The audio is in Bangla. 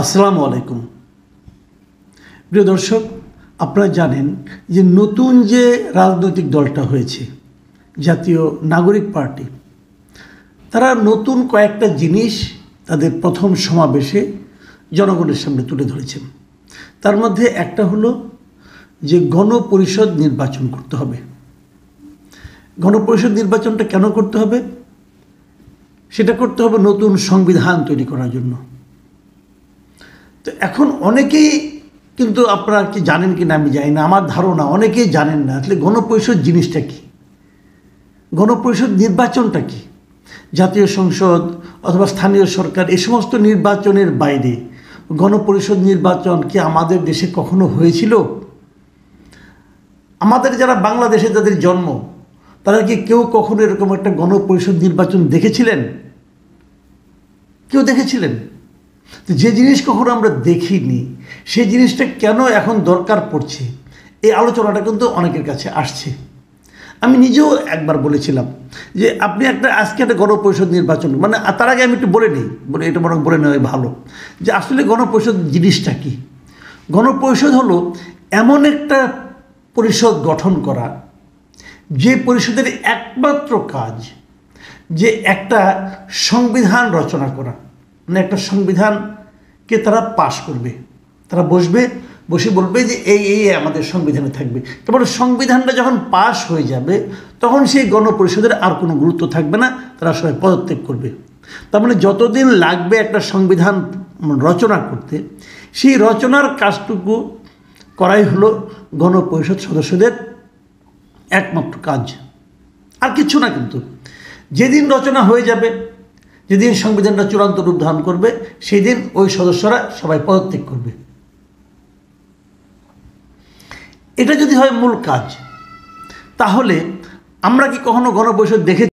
আসসালামু আলাইকুম। প্রিয় দর্শক, আপনারা জানেন যে নতুন যে রাজনৈতিক দলটা হয়েছে জাতীয় নাগরিক পার্টি, তারা নতুন কয়েকটা জিনিস তাদের প্রথম সমাবেশে জনগণের সামনে তুলে ধরেছেন। তার মধ্যে একটা হলো যে গণপরিষদ নির্বাচন করতে হবে। গণপরিষদ নির্বাচনটা কেন করতে হবে? সেটা করতে হবে নতুন সংবিধান তৈরি করার জন্য। তো এখন অনেকেই কিন্তু আপনারা কি জানেন কি না আমি জানি না, আমার ধারণা অনেকেই জানেন না আসলে গণপরিষদ জিনিসটা কি, গণপরিষদ নির্বাচনটা কি। জাতীয় সংসদ অথবা স্থানীয় সরকার এই সমস্ত নির্বাচনের বাইরে গণপরিষদ নির্বাচন কি আমাদের দেশে কখনো হয়েছিল? আমাদের যারা বাংলাদেশে যাদের জন্ম, তারা কি কেউ কখনো এরকম একটা গণপরিষদ নির্বাচন দেখেছিলেন? কেউ দেখেছিলেন? তো যে জিনিস কখনো আমরা দেখিনি, সেই জিনিসটা কেন এখন দরকার পড়ছে, এই আলোচনাটা কিন্তু অনেকের কাছে আসছে। আমি নিজেও একবার বলেছিলাম যে আপনি আজকে একটা গণপরিষদ নির্বাচন, মানে তার আগে আমি একটু বলে নিই, এটা বরং বলে নেওয়াই ভালো যে আসলে গণপরিষদ জিনিসটা কি। গণপরিষদ হলো এমন একটা পরিষদ গঠন করা, যে পরিষদের একমাত্র কাজ যে একটা সংবিধান রচনা করা, মানে একটা সংবিধানকে তারা পাশ করবে। তারা বসে বলবে যে এই আমাদের সংবিধানে থাকবে। তারপরে সংবিধানটা যখন পাশ হয়ে যাবে তখন সেই গণপরিষদের আর কোনো গুরুত্ব থাকবে না, তারা সবাই পদত্যাগ করবে। তার মানে যতদিন লাগবে একটা সংবিধান রচনা করতে, সেই রচনার কাজটুকু করাই হলো গণপরিষদ সদস্যদের একমাত্র কাজ, আর কিছু না। কিন্তু যেদিন রচনা হয়ে যাবে, যেদিন সংবিধানটা চূড়ান্ত রূপ ধারণ করবে, সেই দিন ওই সদস্যরা সবাই পদত্যাগ করবে। এটা যদি হয় মূল কাজ, তাহলে আমরা কি কখনো গণপরিষদ দেখে